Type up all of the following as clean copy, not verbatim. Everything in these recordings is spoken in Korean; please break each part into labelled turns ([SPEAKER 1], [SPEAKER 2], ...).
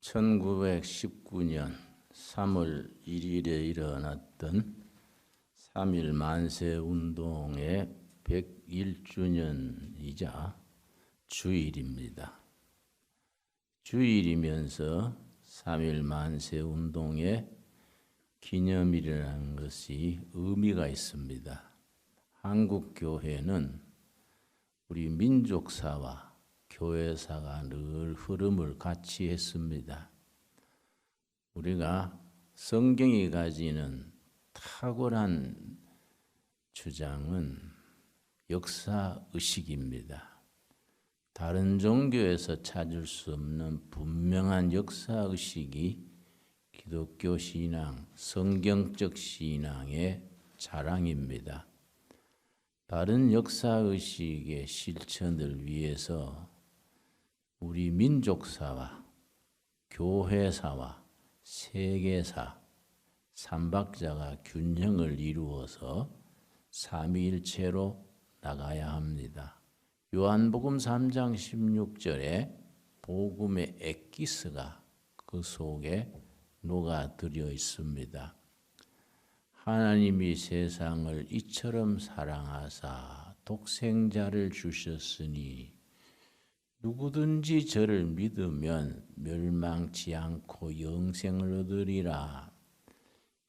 [SPEAKER 1] 1919년 3월 1일에 일어났던 3.1 만세운동의 101주년이자 주일입니다. 주일이면서 3.1 만세운동의 기념일이라는 것이 의미가 있습니다. 한국교회는 우리 민족사와 교회사가 늘 흐름을 같이 했습니다. 우리가 성경이 가지는 탁월한 주장은 역사의식입니다. 다른 종교에서 찾을 수 없는 분명한 역사의식이 기독교 신앙, 성경적 신앙의 자랑입니다. 다른 역사의식의 실천을 위해서 우리 민족사와 교회사와 세계사, 삼박자가 균형을 이루어서 삼위일체로 나가야 합니다. 요한복음 3장 16절에 복음의 엑기스가 그 속에 녹아들어 있습니다. 하나님이 세상을 이처럼 사랑하사 독생자를 주셨으니 누구든지 저를 믿으면 멸망치 않고 영생을 얻으리라.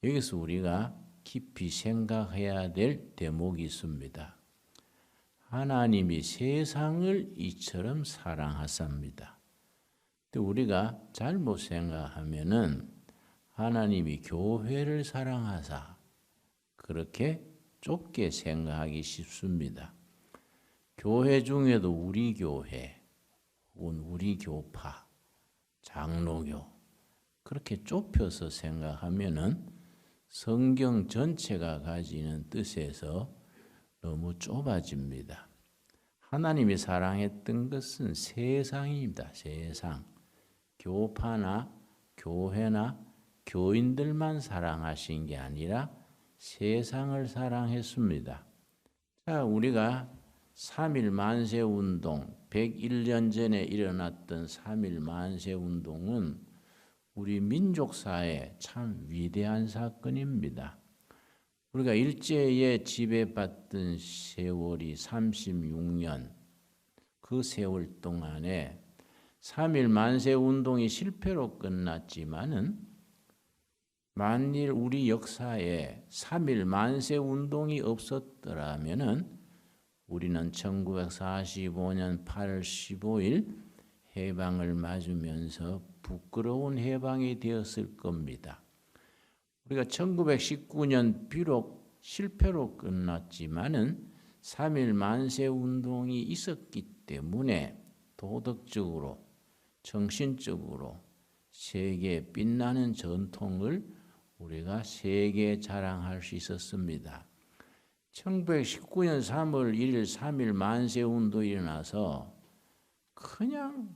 [SPEAKER 1] 여기서 우리가 깊이 생각해야 될 대목이 있습니다. 하나님이 세상을 이처럼 사랑하사입니다. 근데 우리가 잘못 생각하면은 하나님이 교회를 사랑하사 그렇게 좁게 생각하기 쉽습니다. 교회 중에도 우리 교회 혹은 우리 교파, 장로교 그렇게 좁혀서 생각하면은 성경 전체가 가지는 뜻에서 너무 좁아집니다. 하나님이 사랑했던 것은 세상입니다. 세상. 교파나 교회나 교인들만 사랑하신 게 아니라 세상을 사랑했습니다. 자, 우리가 3.1 만세운동, 101년 전에 일어났던 3.1 만세운동은 우리 민족사에 참 위대한 사건입니다. 우리가 일제에 지배받던 세월이 36년, 그 세월 동안에 3.1 만세운동이 실패로 끝났지만은 만일 우리 역사에 3.1 만세운동이 없었더라면은 우리는 1945년 8월 15일 해방을 맞으면서 부끄러운 해방이 되었을 겁니다. 우리가 1919년 비록 실패로 끝났지만은 3.1 만세운동이 있었기 때문에 도덕적으로, 정신적으로 세계에 빛나는 전통을 우리가 세계에 자랑할 수 있었습니다. 1919년 3월 1일 3.1 만세운동이 일어나서 그냥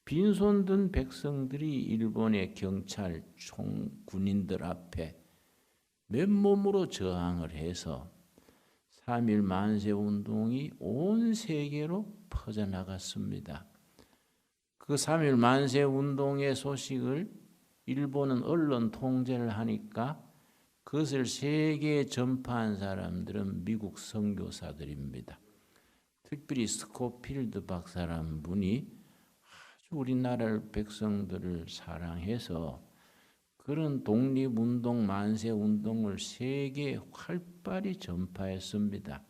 [SPEAKER 1] 빈손 든 백성들이 일본의 경찰, 군인들 앞에 맨몸으로 저항을 해서 3.1 만세운동이 온 세계로 퍼져나갔습니다. 그 3.1 만세운동의 소식을 일본은 언론 통제를 하니까 그것을 세계에 전파한 사람들은 미국 선교사들입니다. 특별히 스코필드 박사라는 분이 아주 우리나라 백성들을 사랑해서 그런 독립운동, 만세운동을 세계에 활발히 전파했습니다.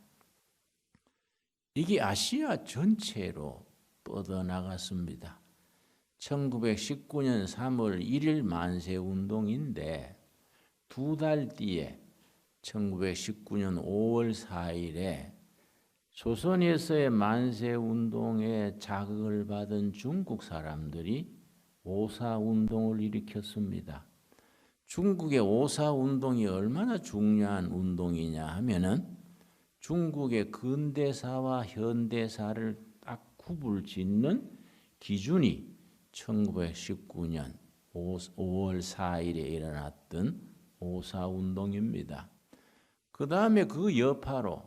[SPEAKER 1] 이게 아시아 전체로 뻗어나갔습니다. 1919년 3월 1일 만세운동인데 두 달 뒤에 1919년 5월 4일에 조선에서의 만세운동에 자극을 받은 중국 사람들이 오사운동을 일으켰습니다. 중국의 오사운동이 얼마나 중요한 운동이냐 하면은 중국의 근대사와 현대사를 딱 구분 짓는 기준이 1919년 5월 4일에 일어났던 오사운동입니다. 그 다음에 그 여파로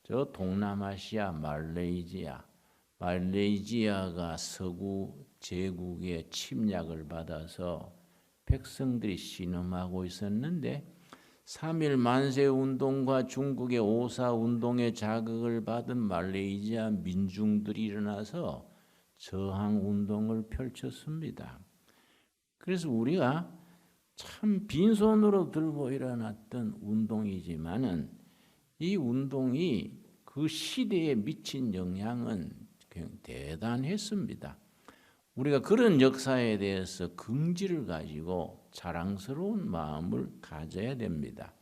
[SPEAKER 1] 저 동남아시아 말레이시아가 서구 제국의 침략을 받아서 백성들이 신음하고 있었는데 3.1 만세운동과 중국의 오사운동의 자극을 받은 말레이시아 민중들이 일어나서 저항운동을 펼쳤습니다. 그래서 우리가 참 빈손으로 들고 일어났던 운동이지만은 이 운동이 그 시대에 미친 영향은 굉장히 대단했습니다. 우리가 그런 역사에 대해서 긍지를 가지고 자랑스러운 마음을 가져야 됩니다.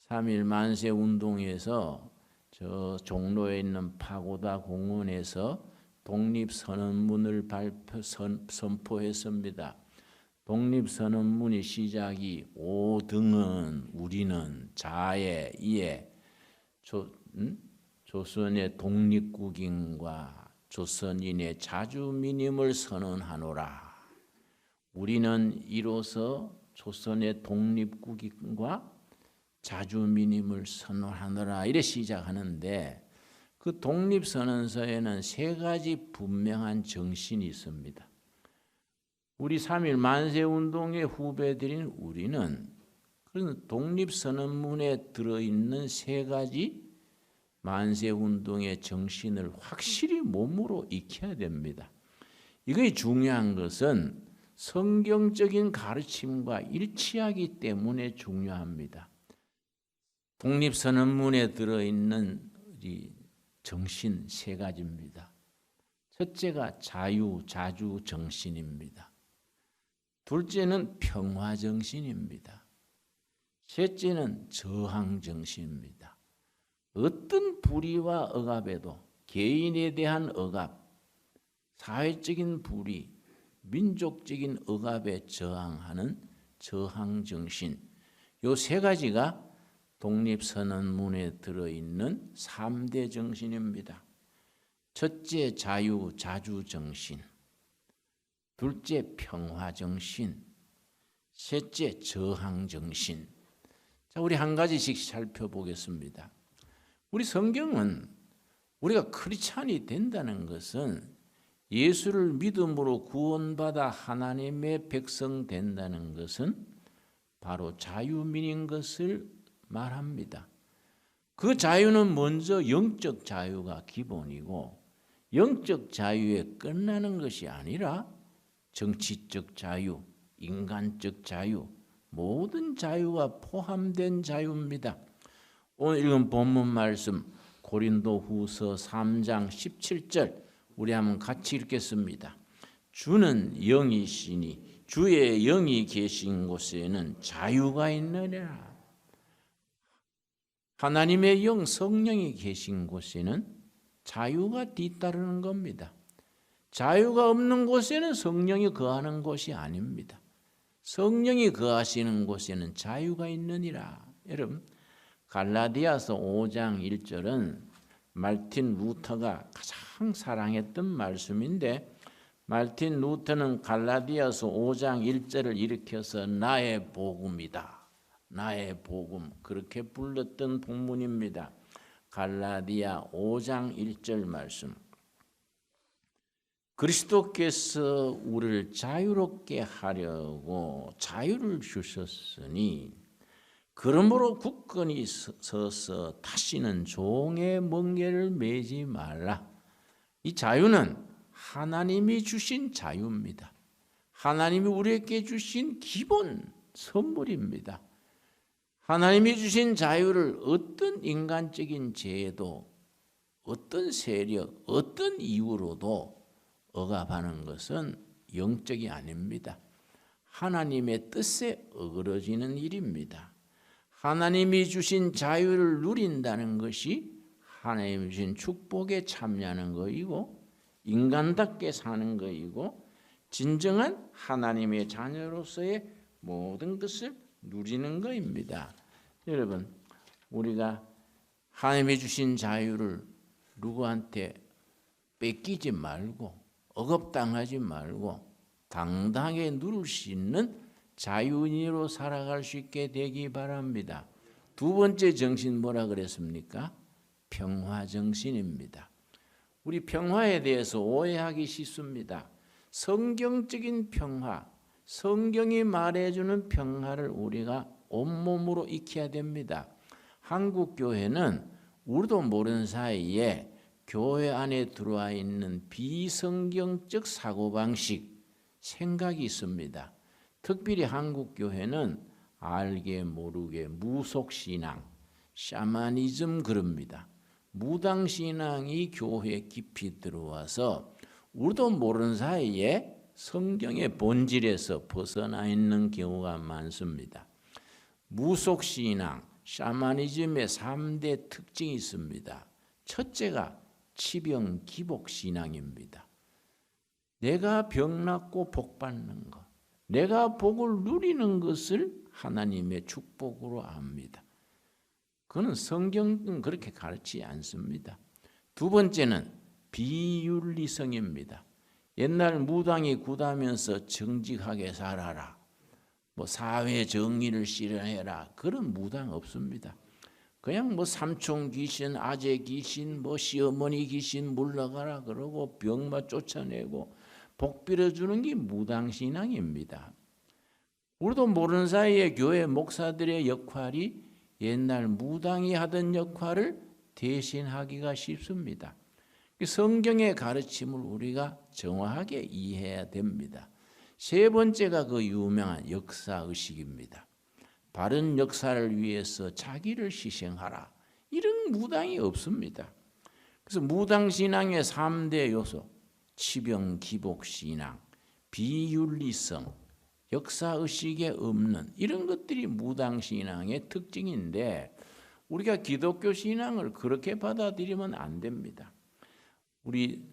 [SPEAKER 1] 3.1 만세 운동에서 저 종로에 있는 파고다 공원에서 독립선언문을 선포했습니다. 독립선언문의 시작이 오등은 우리는 자에 이에 조선의 독립국인과 조선인의 자주민임을 선언하노라. 우리는 이로써 조선의 독립국인과 자주민임을 선언하노라. 이래 시작하는데 그 독립선언서에는 세 가지 분명한 정신이 있습니다. 우리 3.1 만세운동의 후배들인 우리는 그런 독립선언문에 들어있는 세 가지 만세운동의 정신을 확실히 몸으로 익혀야 됩니다. 이것이 중요한 것은 성경적인 가르침과 일치하기 때문에 중요합니다. 독립선언문에 들어있는 이 정신 세 가지입니다. 첫째가 자유, 자주 정신입니다. 둘째는 평화 정신입니다. 셋째는 저항 정신입니다. 어떤 불의와 억압에도 개인에 대한 억압, 사회적인 불의, 민족적인 억압에 저항하는 저항 정신, 이 세 가지가 독립선언문에 들어있는 3대 정신입니다. 첫째 자유, 자주 정신, 둘째 평화 정신, 셋째 저항 정신. 자, 우리 한 가지씩 살펴보겠습니다. 우리 성경은 우리가 크리스찬이 된다는 것은 예수를 믿음으로 구원받아 하나님의 백성 된다는 것은 바로 자유민인 것을 말합니다. 그 자유는 먼저 영적 자유가 기본이고 영적 자유에 끝나는 것이 아니라 정치적 자유, 인간적 자유, 모든 자유가 포함된 자유입니다. 오늘 읽은 본문 말씀 고린도후서 3장 17절 우리 한번 같이 읽겠습니다. 주는 영이시니 주의 영이 계신 곳에는 자유가 있느니라. 하나님의 영 성령이 계신 곳에는 자유가 뒤따르는 겁니다. 자유가 없는 곳에는 성령이 거하는 곳이 아닙니다. 성령이 거하시는 곳에는 자유가 있느니라. 여러분, 갈라디아서 5장 1절은 말틴 루터가 가장 사랑했던 말씀인데 말틴 루터는 갈라디아서 5장 1절을 일으켜서 나의 복음이다. 나의 복음 그렇게 불렀던 본문입니다. 갈라디아 5장 1절 말씀. 그리스도께서 우리를 자유롭게 하려고 자유를 주셨으니 그러므로 굳건히 서서 다시는 종의 멍에를 매지 말라. 이 자유는 하나님이 주신 자유입니다. 하나님이 우리에게 주신 기본 선물입니다. 하나님이 주신 자유를 어떤 인간적인 죄도 어떤 세력, 어떤 이유로도 억압하는 것은 영적이 아닙니다. 하나님의 뜻에 어그러지는 일입니다. 하나님이 주신 자유를 누린다는 것이 하나님이 주신 축복에 참여하는 것이고 인간답게 사는 것이고 진정한 하나님의 자녀로서의 모든 것을 누리는 것입니다. 여러분, 우리가 하나님이 주신 자유를 누구한테 뺏기지 말고 억압당하지 말고 당당하게 누릴 수 있는 자유인으로 살아갈 수 있게 되기 바랍니다. 두 번째 정신 뭐라 그랬습니까? 평화 정신입니다. 우리 평화에 대해서 오해하기 쉽습니다. 성경적인 평화, 성경이 말해주는 평화를 우리가 온몸으로 익혀야 됩니다. 한국 교회는 우리도 모르는 사이에 교회 안에 들어와 있는 비성경적 사고방식, 생각이 있습니다. 특별히 한국 교회는 알게 모르게 무속신앙, 샤머니즘 그럽니다. 무당신앙이 교회에 깊이 들어와서 우리도 모르는 사이에 성경의 본질에서 벗어나 있는 경우가 많습니다. 무속신앙, 샤머니즘의 3대 특징이 있습니다. 첫째가 치병기복신앙입니다. 내가 병났고 복받는 것, 내가 복을 누리는 것을 하나님의 축복으로 압니다. 그는 성경은 그렇게 가르치지 않습니다. 두 번째는 비윤리성입니다. 옛날 무당이 굿하면서 정직하게 살아라, 사회 정의를 실현해라, 그런 무당 없습니다. 그냥 삼촌 귀신, 아재 귀신, 시어머니 귀신 물러가라 그러고 병마 쫓아내고 복 빌어주는 게 무당신앙입니다. 우리도 모르는 사이에 교회 목사들의 역할이 옛날 무당이 하던 역할을 대신하기가 쉽습니다. 성경의 가르침을 우리가 정확하게 이해해야 됩니다. 세 번째가 그 유명한 역사의식입니다. 바른 역사를 위해서 자기를 희생하라, 이런 무당이 없습니다. 그래서 무당신앙의 3대 요소, 치병기복신앙, 비윤리성, 역사의식에 없는 이런 것들이 무당신앙의 특징인데 우리가 기독교 신앙을 그렇게 받아들이면 안 됩니다. 우리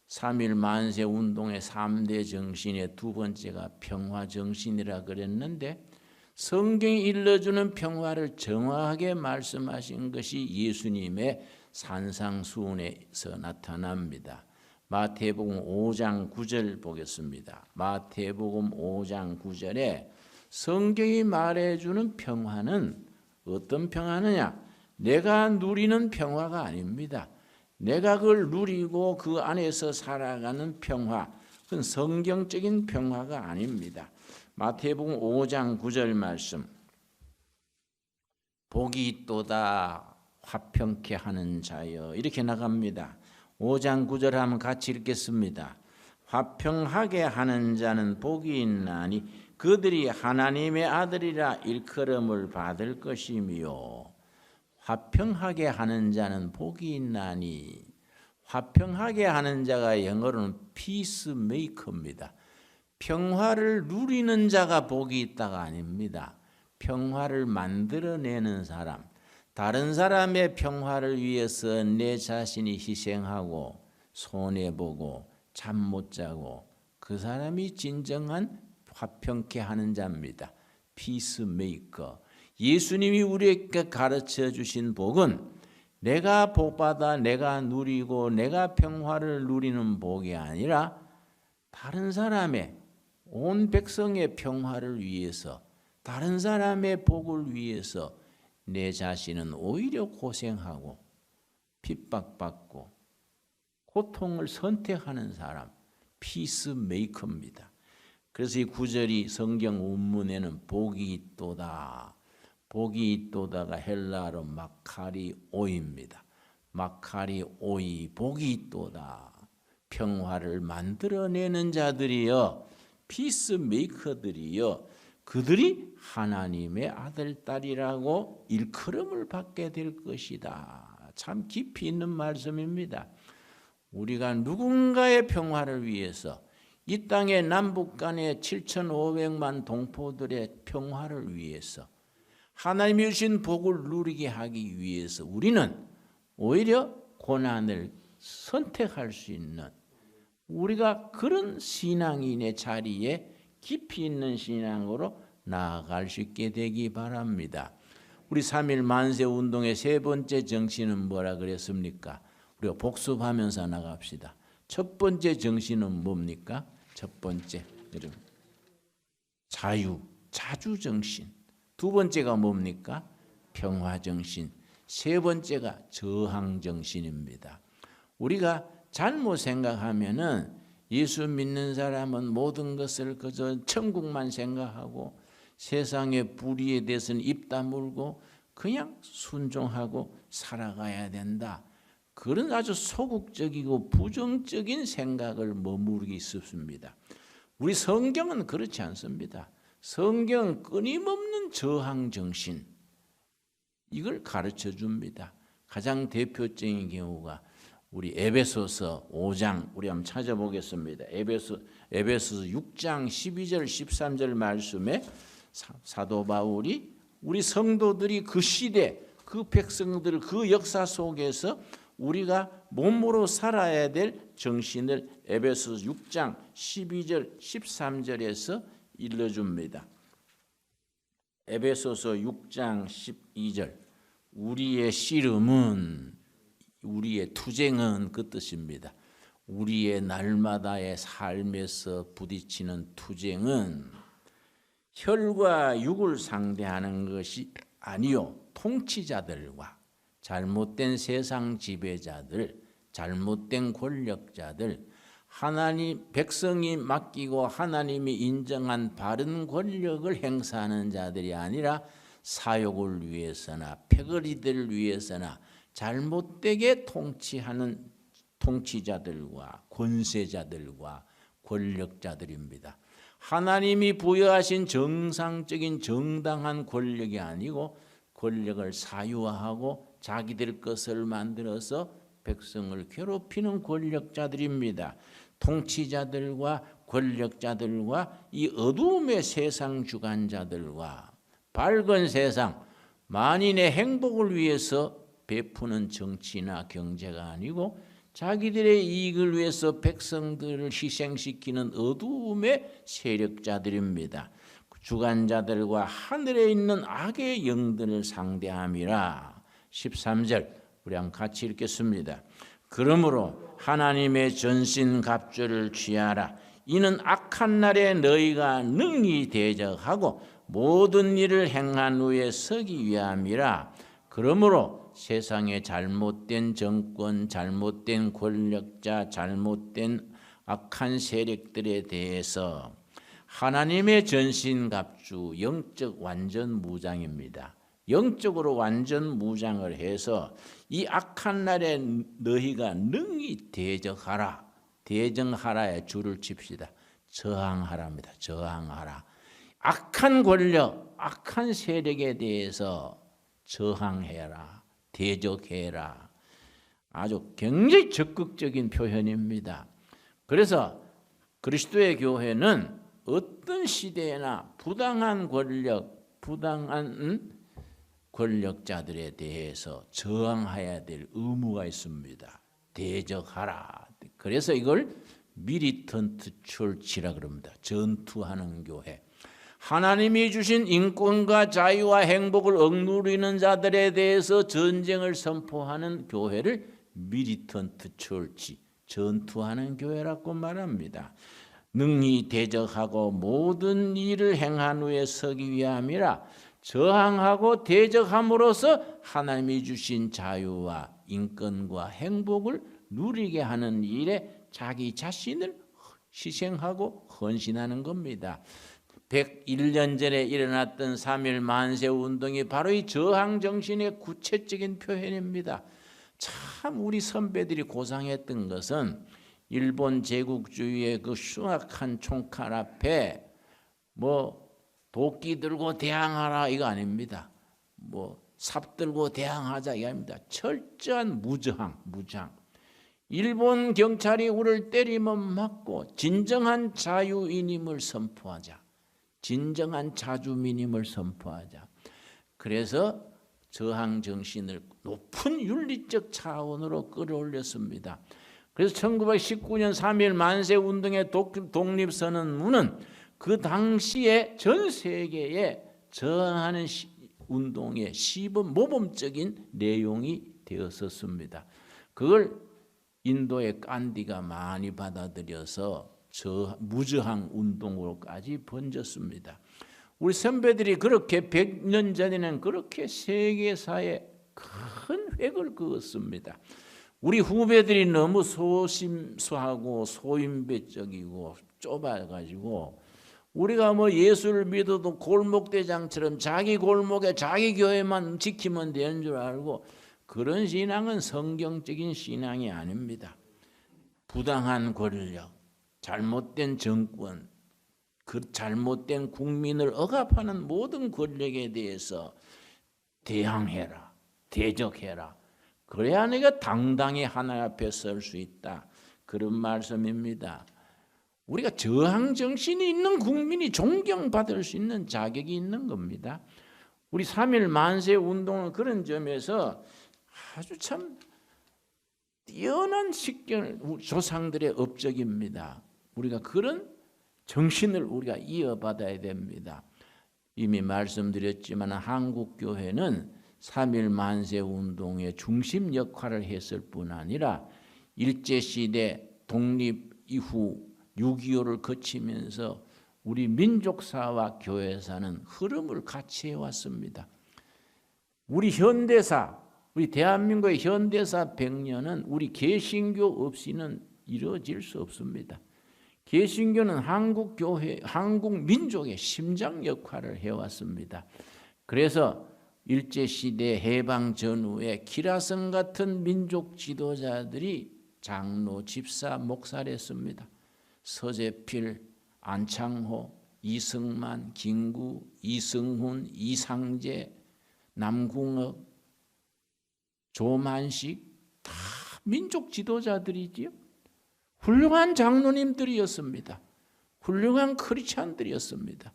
[SPEAKER 1] 3.1 만세 운동의 3대 정신의 두 번째가 평화정신이라 그랬는데 성경이 일러주는 평화를 정확하게 말씀하신 것이 예수님의 산상수훈에서 나타납니다. 마태복음 5장 9절 보겠습니다. 마태복음 5장 9절에 성경이 말해주는 평화는 어떤 평화느냐? 내가 누리는 평화가 아닙니다. 내가 그걸 누리고 그 안에서 살아가는 평화, 그건 성경적인 평화가 아닙니다. 마태복음 5장 9절 말씀, 복이 있도다 화평케 하는 자여, 이렇게 나갑니다. 5장 9절 하면 같이 읽겠습니다. 화평하게 하는 자는 복이 있나니 그들이 하나님의 아들이라 일컬음을 받을 것이며. 화평하게 하는 자는 복이 있나니, 화평하게 하는 자가 영어로는 피스메이커입니다. 평화를 누리는 자가 복이 있다가 아닙니다. 평화를 만들어내는 사람, 다른 사람의 평화를 위해서 내 자신이 희생하고 손해보고 잠 못 자고 그 사람이 진정한 화평케 하는 자입니다. 피스메이커. 예수님이 우리에게 가르쳐 주신 복은 내가 복받아 내가 누리고 내가 평화를 누리는 복이 아니라 다른 사람의, 온 백성의 평화를 위해서, 다른 사람의 복을 위해서 내 자신은 오히려 고생하고 핍박받고 고통을 선택하는 사람, 피스메이커입니다. 그래서 이 구절이 성경 원문에는 복이 있도다, 복이 있도다가 헬라어로 마카리오입니다. 마카리오이, 복이 있도다. 평화를 만들어내는 자들이여, 피스메이커들이여, 그들이 하나님의 아들, 딸이라고 일컬음을 받게 될 것이다. 참 깊이 있는 말씀입니다. 우리가 누군가의 평화를 위해서, 이 땅의 남북 간의 7,500만 동포들의 평화를 위해서, 하나님이 주신 복을 누리게 하기 위해서 우리는 오히려 고난을 선택할 수 있는, 우리가 그런 신앙인의 자리에 깊이 있는 신앙으로 나아갈 수 있게 되기 바랍니다. 우리 3.1 만세 운동의 세 번째 정신은 뭐라 그랬습니까? 우리가 복습하면서 나갑시다. 첫 번째 정신은 뭡니까? 첫 번째, 여러분, 자주정신. 두 번째가 뭡니까? 평화정신. 세 번째가 저항정신입니다. 우리가 잘못 생각하면은 예수 믿는 사람은 모든 것을 그저 천국만 생각하고 세상의 불의에 대해서는 입 다물고 그냥 순종하고 살아가야 된다. 그런 아주 소극적이고 부정적인 생각을 머무르기 쉽습니다. 우리 성경은 그렇지 않습니다. 성경은 끊임없는 저항 정신, 이걸 가르쳐 줍니다. 가장 대표적인 경우가 우리 에베소서 5장, 우리 한번 찾아보겠습니다. 에베소서 6장 12절 13절 말씀에 사도 바울이 우리 성도들이 그 시대, 그 백성들, 그 역사 속에서 우리가 몸으로 살아야 될 정신을 에베소서 6장 12절 13절에서 일러줍니다. 에베소서 6장 12절, 우리의 씨름은, 우리의 투쟁은 그 뜻입니다. 우리의 날마다의 삶에서 부딪히는 투쟁은 혈과 육을 상대하는 것이 아니요, 통치자들과 잘못된 세상 지배자들, 잘못된 권력자들, 하나님 백성이 맡기고 하나님이 인정한 바른 권력을 행사하는 자들이 아니라 사욕을 위해서나 패거리들을 위해서나 잘못되게 통치하는 통치자들과 권세자들과 권력자들입니다. 하나님이 부여하신 정상적인 정당한 권력이 아니고 권력을 사유화하고 자기들 것을 만들어서 백성을 괴롭히는 권력자들입니다. 통치자들과 권력자들과 이 어두움의 세상 주관자들과 밝은 세상, 만인의 행복을 위해서 베푸는 정치나 경제가 아니고 자기들의 이익을 위해서 백성들을 희생시키는 어두움의 세력자들입니다. 주관자들과 하늘에 있는 악의 영들을 상대함이라. 13절 우리 한번 같이 읽겠습니다. 그러므로 하나님의 전신갑주를 취하라. 이는 악한 날에 너희가 능히 대적하고 모든 일을 행한 후에 서기 위함이라. 그러므로 세상의 잘못된 정권, 잘못된 권력자, 잘못된 악한 세력들에 대해서 하나님의 전신갑주, 영적 완전 무장입니다. 영적으로 완전 무장을 해서 이 악한 날에 너희가 능히 대적하라. 대정하라에 줄을 칩시다. 저항하라입니다. 저항하라. 악한 권력, 악한 세력에 대해서 저항해라. 대적해라. 아주 굉장히 적극적인 표현입니다. 그래서 그리스도의 교회는 어떤 시대에나 부당한 권력, 부당한 권력자들에 대해서 저항해야 될 의무가 있습니다. 대적하라. 그래서 이걸 미리턴트 철치라 그럽니다. 전투하는 교회. 하나님이 주신 인권과 자유와 행복을 억누르는 자들에 대해서 전쟁을 선포하는 교회를 미리턴트 철치, 전투하는 교회라고 말합니다. 능히 대적하고 모든 일을 행한 후에 서기 위함이라. 저항하고 대적함으로써 하나님이 주신 자유와 인권과 행복을 누리게 하는 일에 자기 자신을 희생하고 헌신하는 겁니다. 101년 전에 일어났던 3.1 만세운동이 바로 이 저항 정신의 구체적인 표현입니다. 참 우리 선배들이 고상했던 것은 일본 제국주의의 그 흉악한 총칼 앞에 도끼 들고 대항하라 이거 아닙니다. 삽 들고 대항하자 이거 아닙니다. 철저한 무장. 일본 경찰이 우리를 때리면 맞고 진정한 자유인임을 선포하자. 진정한 자주민임을 선포하자. 그래서 저항 정신을 높은 윤리적 차원으로 끌어올렸습니다. 그래서 1919년 3.1 만세운동의 독립선언문은 그 당시에 전 세계에 저항하는 운동의 시범 모범적인 내용이 되었었습니다. 그걸 인도의 간디가 많이 받아들여서 무저항 운동으로까지 번졌습니다. 우리 선배들이 그렇게 100년 전에는 그렇게 세계사에 큰 획을 그었습니다. 우리 후배들이 너무 소심수하고 소인배적이고 좁아가지고 우리가 뭐 예수를 믿어도 골목대장처럼 자기 골목에 자기 교회만 지키면 되는 줄 알고, 그런 신앙은 성경적인 신앙이 아닙니다. 부당한 권력, 잘못된 정권, 그 잘못된 국민을 억압하는 모든 권력에 대해서 대항해라, 대적해라. 그래야 내가 당당히 하나님 앞에 설 수 있다. 그런 말씀입니다. 우리가 저항 정신이 있는 국민이 존경받을 수 있는 자격이 있는 겁니다. 우리 3.1 만세 운동은 그런 점에서 아주 참 뛰어난 식견, 조상들의 업적입니다. 우리가 그런 정신을 우리가 이어받아야 됩니다. 이미 말씀드렸지만 한국 교회는 3.1 만세 운동의 중심 역할을 했을 뿐 아니라 일제시대 독립 이후 6.25를 거치면서 우리 민족사와 교회사는 흐름을 같이 해왔습니다. 우리 현대사, 우리 대한민국의 현대사 100년은 우리 개신교 없이는 이루어질 수 없습니다. 개신교는 한국 교회, 한국 민족의 심장 역할을 해왔습니다. 그래서 일제시대 해방 전후에 기라성 같은 민족 지도자들이 장로, 집사, 목사를 했습니다. 서재필, 안창호, 이승만, 김구, 이승훈, 이상재, 남궁업, 조만식 다 민족 지도자들이지요. 훌륭한 장로님들이었습니다. 훌륭한 크리스찬들이었습니다.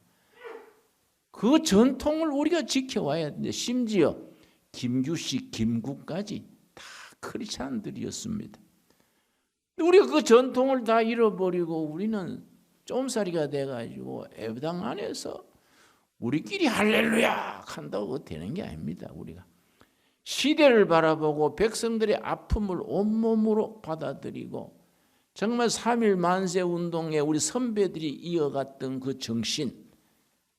[SPEAKER 1] 그 전통을 우리가 지켜와야 되는데 심지어 김규식, 김구까지 다 크리스찬들이었습니다. 우리가 그 전통을 다 잃어버리고 우리는 쫌살이가 돼가지고 예배당 안에서 우리끼리 할렐루야 한다고 되는 게 아닙니다. 우리가 시대를 바라보고 백성들의 아픔을 온몸으로 받아들이고 정말 3.1 만세 운동에 우리 선배들이 이어갔던 그 정신,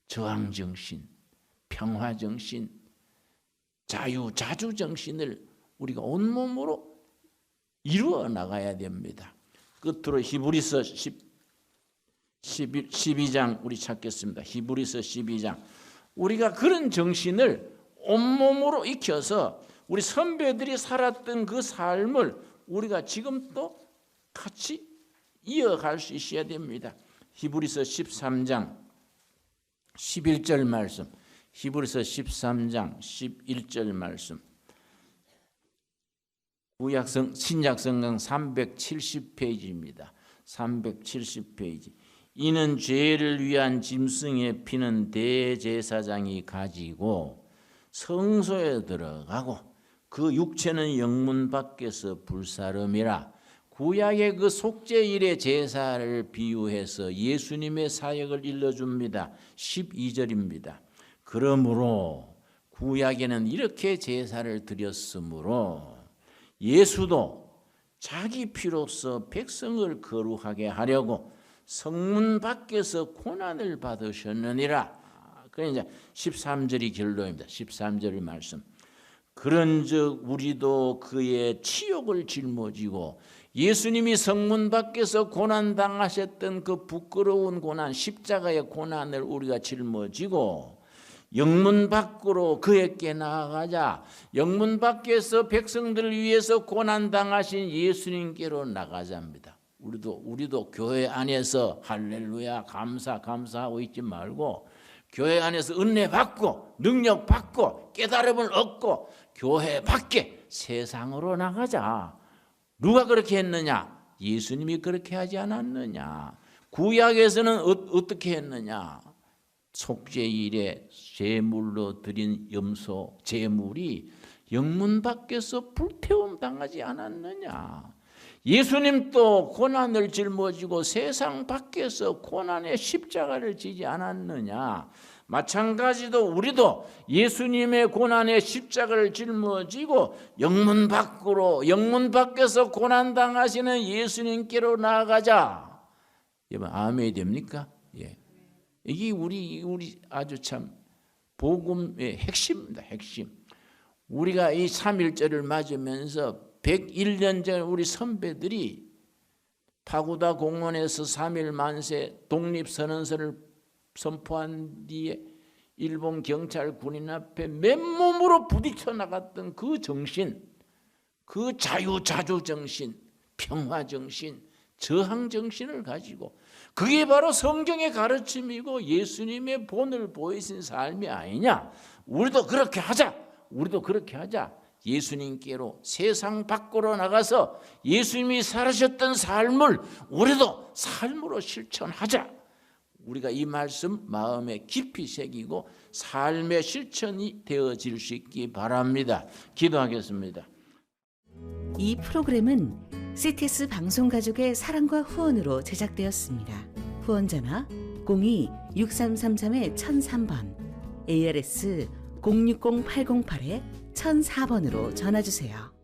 [SPEAKER 1] 저항정신, 평화정신, 자주정신을 우리가 온몸으로 이루어 나가야 됩니다. 끝으로 히브리서 12장 우리 찾겠습니다. 히브리서 12장. 우리가 그런 정신을 온몸으로 익혀서 우리 선배들이 살았던 그 삶을 우리가 지금 또 같이 이어갈 수 있어야 됩니다. 히브리서 13장 11절 말씀. 히브리서 13장 11절 말씀. 신약성경 370페이지입니다. 370페이지. 이는 죄를 위한 짐승의 피는 대제사장이 가지고 성소에 들어가고 그 육체는 영문 밖에서 불사름이라. 구약의 그 속죄일의 제사를 비유해서 예수님의 사역을 일러줍니다. 12절입니다. 그러므로 구약에는 이렇게 제사를 드렸으므로 예수도 자기 피로써 백성을 거룩하게 하려고 성문 밖에서 고난을 받으셨느니라. 그러니까 13절이 결론입니다. 13절의 말씀. 그런즉 우리도 그의 치욕을 짊어지고 예수님이 성문 밖에서 고난당하셨던 그 부끄러운 고난, 십자가의 고난을 우리가 짊어지고 영문 밖으로 그에게 나아가자. 영문 밖에서 백성들을 위해서 고난당하신 예수님께로 나가자입니다. 우리도 교회 안에서 할렐루야 감사하고 있지 말고 교회 안에서 은혜 받고 능력 받고 깨달음을 얻고 교회 밖에 세상으로 나가자. 누가 그렇게 했느냐? 예수님이 그렇게 하지 않았느냐? 구약에서는 어떻게 했느냐? 속죄일에 제물로 드린 염소 제물이 영문 밖에서 불태움 당하지 않았느냐? 예수님도 고난을 짊어지고 세상 밖에서 고난의 십자가를 지지 않았느냐? 마찬가지로 우리도 예수님의 고난의 십자가를 짊어지고 영문 밖에서 고난 당하시는 예수님께로 나아가자. 여러분 아멘이 됩니까? 예. 이게 우리 아주 참 복음의 핵심입니다. 핵심. 우리가 이 3.1절을 맞으면서 101년 전 우리 선배들이 파고다 공원에서 3일 만세 독립선언서를 선포한 뒤에 일본 경찰 군인 앞에 맨몸으로 부딪혀 나갔던 그 정신, 그 자유자주 정신, 평화 정신, 저항 정신을 가지고 그게 바로 성경의 가르침이고 예수님의 본을 보이신 삶이 아니냐. 우리도 그렇게 하자. 우리도 그렇게 하자. 예수님께로 세상 밖으로 나가서 예수님이 살으셨던 삶을 우리도 삶으로 실천하자. 우리가 이 말씀 마음에 깊이 새기고 삶의 실천이 되어질 수 있기 바랍니다. 기도하겠습니다.
[SPEAKER 2] 이 프로그램은 CTS 방송가족의 사랑과 후원으로 제작되었습니다. 후원전화 02-6333-1003번, ARS 060-808-1004번으로 전화주세요.